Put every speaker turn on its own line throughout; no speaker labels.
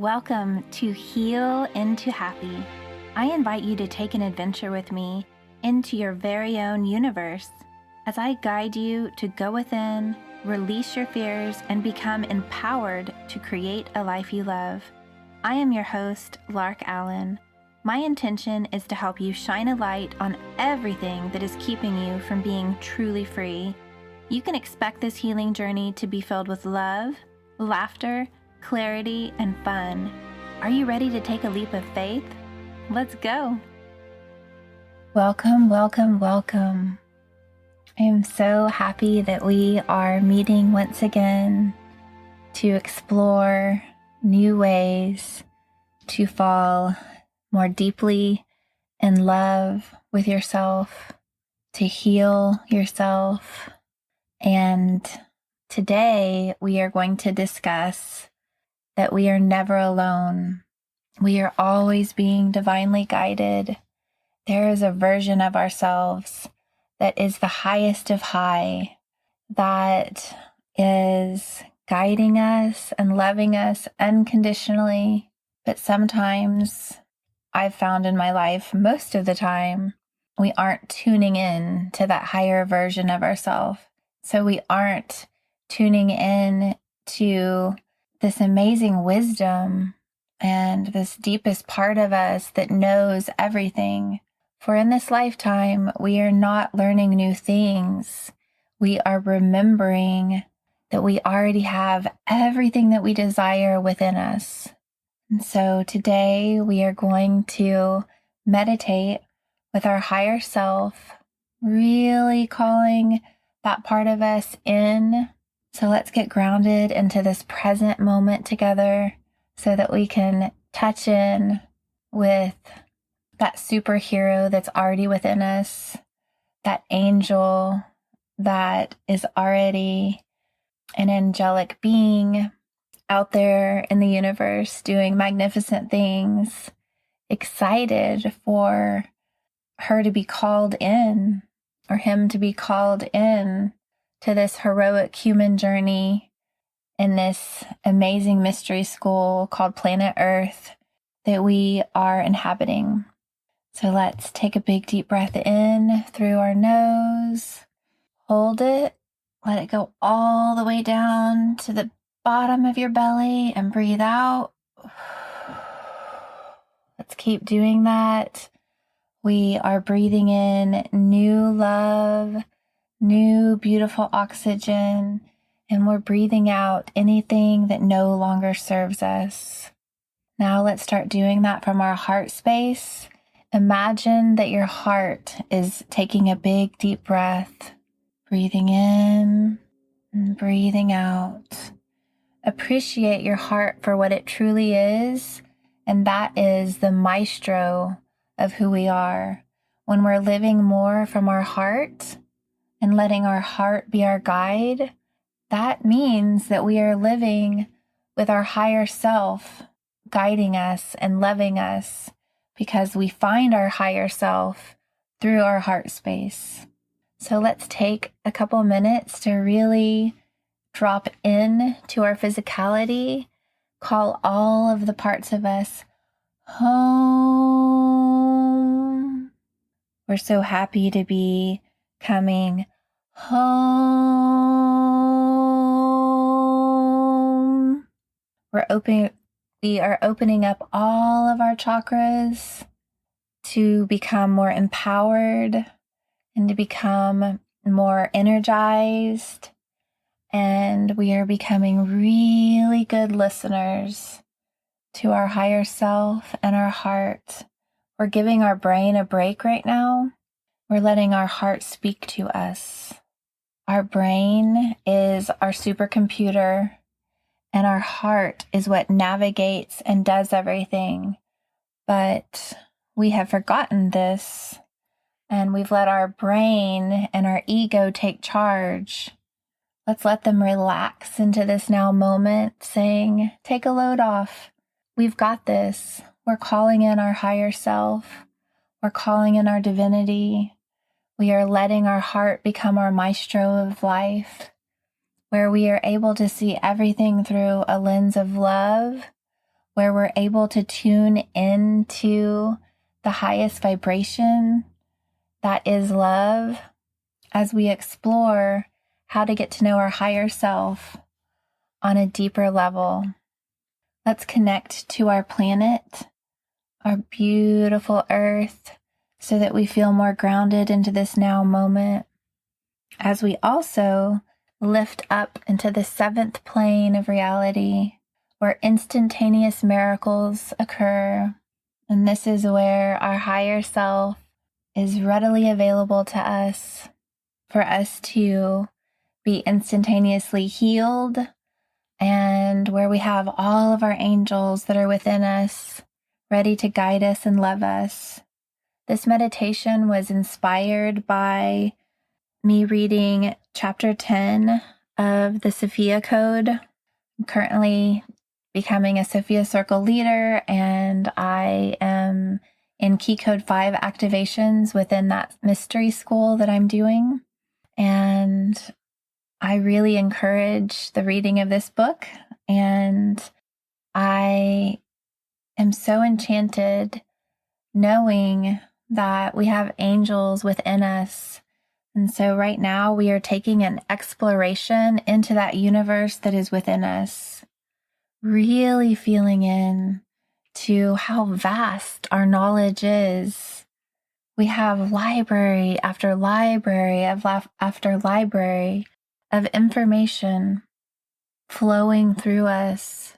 Welcome to Heal into Happy. I invite you to take an adventure with me into your very own universe as I guide you to go within, release your fears, and become empowered to create a life you love. I am your host, Lark Allen. My intention is to help you shine a light on everything that is keeping you from being truly free. You can expect this healing journey to be filled with love, laughter, clarity, and fun. Are you ready to take a leap of faith? Let's go. Welcome, welcome, welcome. I am so happy that we are meeting once again to explore new ways to fall more deeply in love with yourself, to heal yourself. And today we are going to discuss that we are never alone. We are always being divinely guided. There is a version of ourselves that is the highest of high, that is guiding us and loving us unconditionally. But sometimes I've found in my life, most of the time, we aren't tuning in to that higher version of ourselves. So we aren't tuning in to this amazing wisdom and this deepest part of us that knows everything. For in this lifetime, we are not learning new things. We are remembering that we already have everything that we desire within us. And so today we are going to meditate with our higher self, really calling that part of us in. So let's get grounded into this present moment together so that we can touch in with that superhero that's already within us, that angel that is already an angelic being out there in the universe doing magnificent things, excited for her to be called in or him to be called in to this heroic human journey in this amazing mystery school called Planet Earth that we are inhabiting. So let's take a big deep breath in through our nose, hold it, let it go all the way down to the bottom of your belly and breathe out. Let's keep doing that. We are breathing in new love, new beautiful oxygen, and we're breathing out anything that no longer serves us. Now let's start doing that from our heart space. Imagine that your heart is taking a big deep breath, breathing in and breathing out. Appreciate your heart for what it truly is, and that is the maestro of who we are. When we're living more from our heart and letting our heart be our guide, that means that we are living with our higher self guiding us and loving us because we find our higher self through our heart space. So let's take a couple minutes to really drop in to our physicality, call all of the parts of us home. We're so happy to be coming home. We are opening up all of our chakras to become more empowered and to become more energized. And we are becoming really good listeners to our higher self and our heart. We're giving our brain a break right now. We're letting our heart speak to us. Our brain is our supercomputer, and our heart is what navigates and does everything. But we have forgotten this, and we've let our brain and our ego take charge. Let's let them relax into this now moment, saying, take a load off. We've got this. We're calling in our higher self. We're calling in our divinity. We are letting our heart become our maestro of life, where we are able to see everything through a lens of love, where we're able to tune into the highest vibration that is love as we explore how to get to know our higher self on a deeper level. Let's connect to our planet, our beautiful earth, so that we feel more grounded into this now moment, as we also lift up into the seventh plane of reality, where instantaneous miracles occur. And this is where our higher self is readily available to us, for us to be instantaneously healed, and where we have all of our angels that are within us, ready to guide us and love us. This meditation was inspired by me reading chapter 10 of the Sophia Code. I'm currently becoming a Sophia Circle leader, and I am in Key Code 5 activations within that mystery school that I'm doing. And I really encourage the reading of this book, and I am so enchanted knowing that we have angels within us. And so right now we are taking an exploration into that universe that is within us, really feeling in to how vast our knowledge is. We have library after library after library of information flowing through us.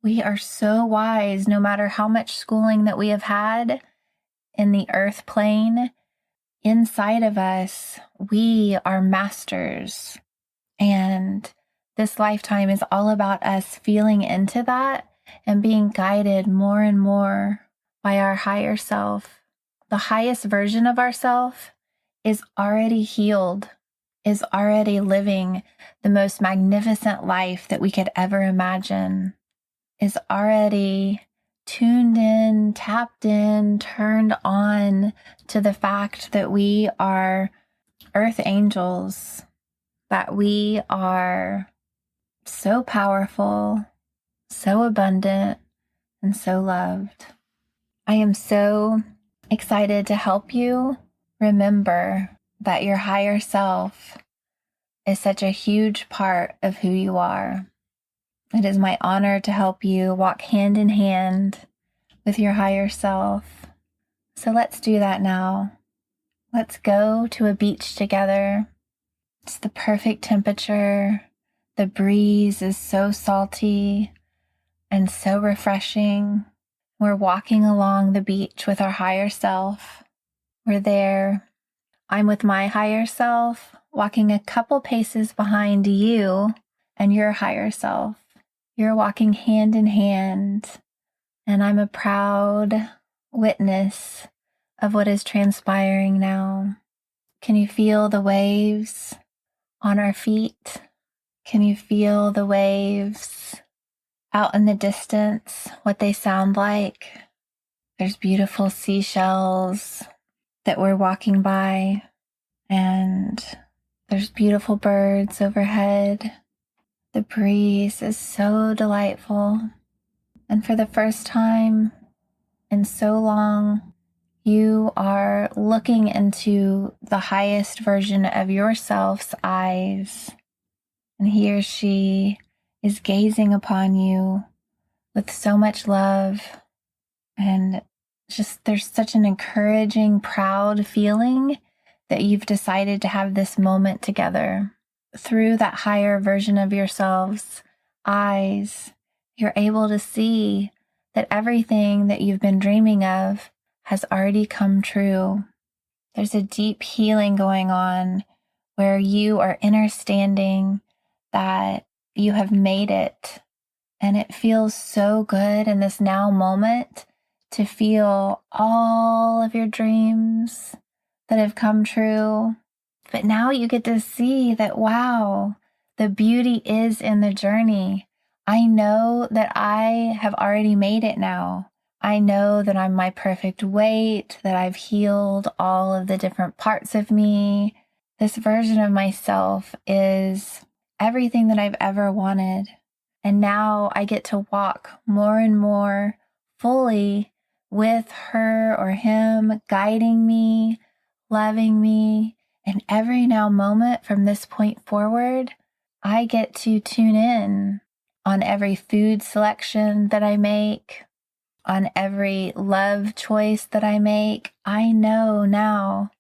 We are so wise, no matter how much schooling that we have had in the earth plane. Inside of us, we are masters. And this lifetime is all about us feeling into that and being guided more and more by our higher self. The highest version of ourself is already healed, is already living the most magnificent life that we could ever imagine, is already tuned in, tapped in, turned on to the fact that we are earth angels, that we are so powerful, so abundant, and so loved. I am so excited to help you remember that your higher self is such a huge part of who you are. It is my honor to help you walk hand in hand with your higher self. So let's do that now. Let's go to a beach together. It's the perfect temperature. The breeze is so salty and so refreshing. We're walking along the beach with our higher self. We're there. I'm with my higher self, walking a couple paces behind you and your higher self. You're walking hand in hand, and I'm a proud witness of what is transpiring now. Can you feel the waves on our feet? Can you feel the waves out in the distance, what they sound like? There's beautiful seashells that we're walking by, and there's beautiful birds overhead. The breeze is so delightful. And for the first time in so long, you are looking into the highest version of yourself's eyes. And he or she is gazing upon you with so much love. And just there's such an encouraging, proud feeling that you've decided to have this moment together. Through that higher version of yourselves' eyes, you're able to see that everything that you've been dreaming of has already come true. There's a deep healing going on where you are understanding that you have made it. And it feels so good in this now moment to feel all of your dreams that have come true. But now you get to see that, wow, the beauty is in the journey. I know that I have already made it now. I know that I'm my perfect weight, that I've healed all of the different parts of me. This version of myself is everything that I've ever wanted. And now I get to walk more and more fully with her or him, guiding me, loving me. And every now moment from this point forward, I get to tune in on every food selection that I make, on every love choice that I make. I know now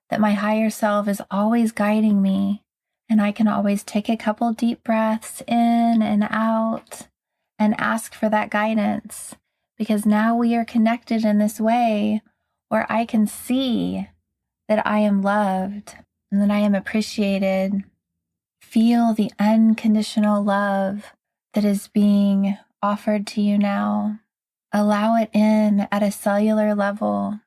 that my higher self is always guiding me, and I can always take a couple deep breaths in and out and ask for that guidance, because now we are connected in this way where I can see that I am loved and that I am appreciated. Feel the unconditional love that is being offered to you now. Allow it in at a cellular level.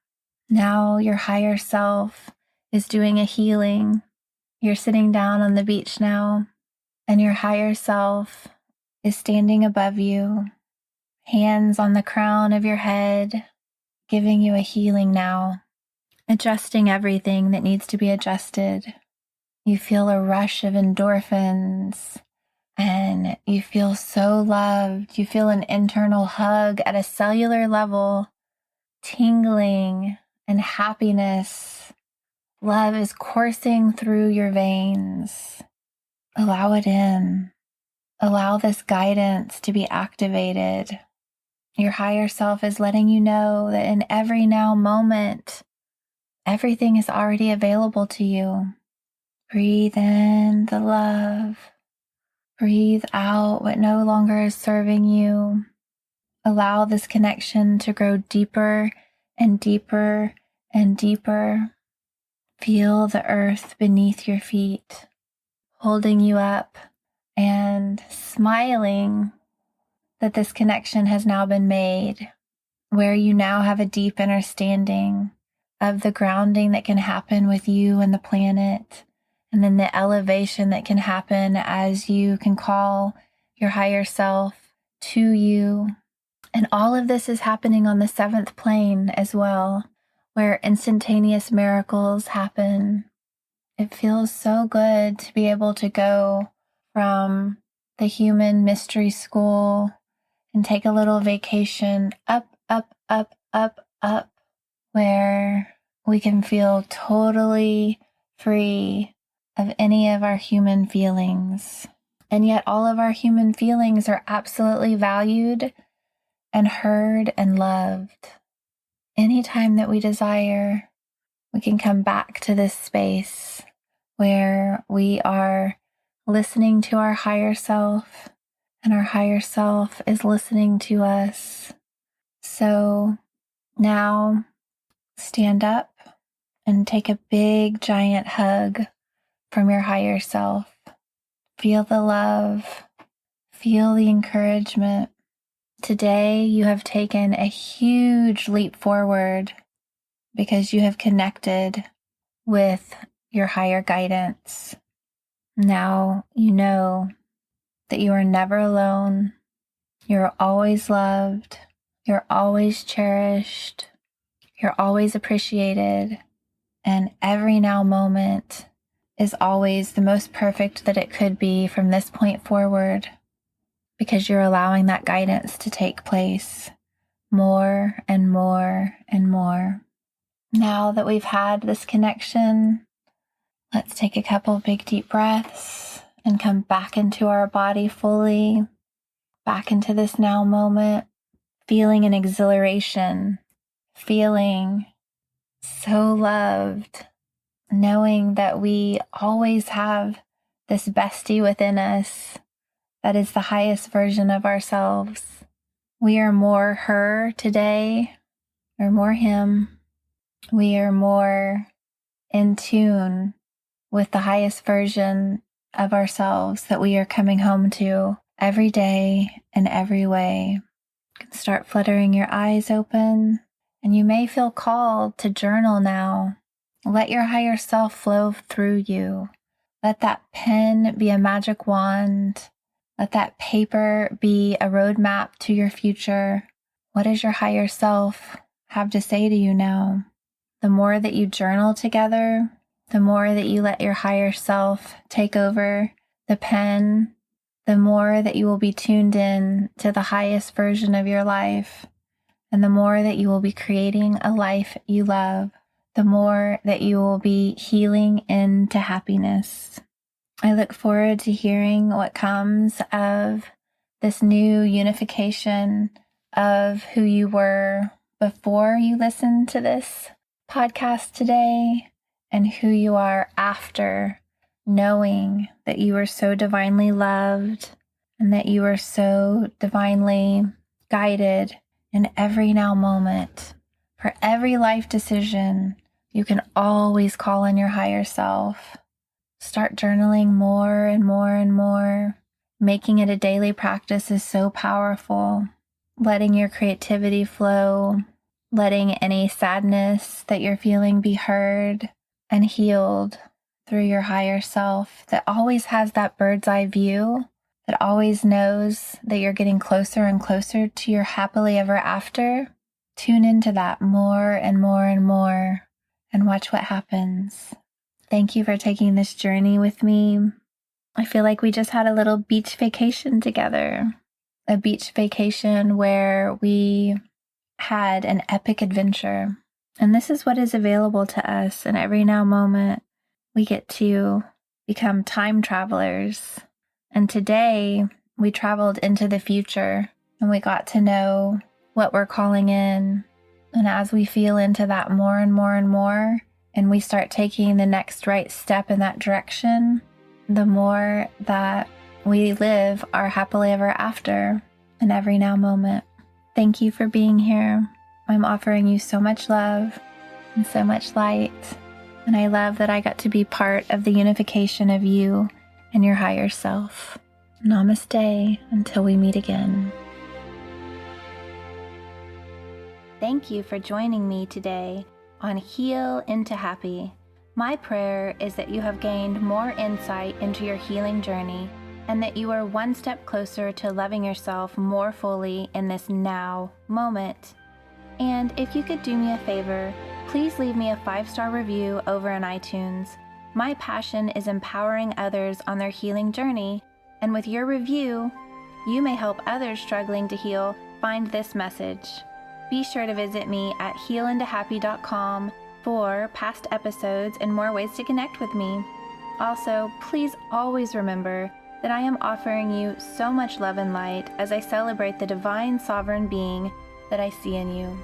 Now your higher self is doing a healing. You're sitting down on the beach now, and your higher self is standing above you, hands on the crown of your head, giving you a healing now, adjusting everything that needs to be adjusted. You feel a rush of endorphins, and you feel so loved. You feel an internal hug at a cellular level, tingling and happiness. Love is coursing through your veins. Allow it in. Allow this guidance to be activated. Your higher self is letting you know that in every now moment, everything is already available to you. Breathe in the love. Breathe out what no longer is serving you. Allow this connection to grow deeper and deeper and deeper. Feel the earth beneath your feet, holding you up and smiling that this connection has now been made, where you now have a deep understanding of the grounding that can happen with you and the planet, and then the elevation that can happen as you can call your higher self to you. And all of this is happening on the 7th plane as well, where instantaneous miracles happen. It feels so good to be able to go from the human mystery school and take a little vacation up, up, up, up, up, where we can feel totally free of any of our human feelings. And yet all of our human feelings are absolutely valued and heard and loved. Anytime that we desire, we can come back to this space where we are listening to our higher self, and our higher self is listening to us. So now stand up and take a big giant hug from your higher self. Feel the love, feel the encouragement. Today you have taken a huge leap forward because you have connected with your higher guidance. Now you know that you are never alone. You're always loved. You're always cherished. You're always appreciated. And every now moment is always the most perfect that it could be from this point forward, because you're allowing that guidance to take place more and more and more. Now that we've had this connection, let's take a couple big deep breaths and come back into our body fully, back into this now moment, feeling an exhilaration, feeling so loved, knowing that we always have this bestie within us that is the highest version of ourselves. We are more her today, or more him. We are more in tune with the highest version of ourselves that we are coming home to every day in every way. You can start fluttering your eyes open, and you may feel called to journal now. Let your higher self flow through you. Let that pen be a magic wand. Let that paper be a roadmap to your future. What does your higher self have to say to you now? The more that you journal together, the more that you let your higher self take over the pen, the more that you will be tuned in to the highest version of your life, and the more that you will be creating a life you love, the more that you will be healing into happiness. I look forward to hearing what comes of this new unification of who you were before you listened to this podcast today and who you are after, knowing that you are so divinely loved and that you are so divinely guided in every now moment. For every life decision, you can always call on your higher self. Start journaling more and more and more. Making it a daily practice is so powerful. Letting your creativity flow, letting any sadness that you're feeling be heard and healed through your higher self that always has that bird's eye view, that always knows that you're getting closer and closer to your happily ever after. Tune into that more and more and more and watch what happens. Thank you for taking this journey with me. I feel like we just had a little beach vacation together, a beach vacation where we had an epic adventure. And this is what is available to us. And every now moment, we get to become time travelers. And today, we traveled into the future and we got to know what we're calling in. And as we feel into that more and more and more, and we start taking the next right step in that direction, the more that we live our happily ever after in every now moment. Thank you for being here. I'm offering you so much love and so much light. And I love that I got to be part of the unification of you and your higher self. Namaste until we meet again. Thank you for joining me today on Heal into Happy. My prayer is that you have gained more insight into your healing journey and that you are one step closer to loving yourself more fully in this now moment. And if you could do me a favor, please leave me a 5-star review over on iTunes. My passion is empowering others on their healing journey, and with your review, you may help others struggling to heal find this message. Be sure to visit me at healintohappy.com for past episodes and more ways to connect with me. Also, please always remember that I am offering you so much love and light as I celebrate the divine sovereign being that I see in you.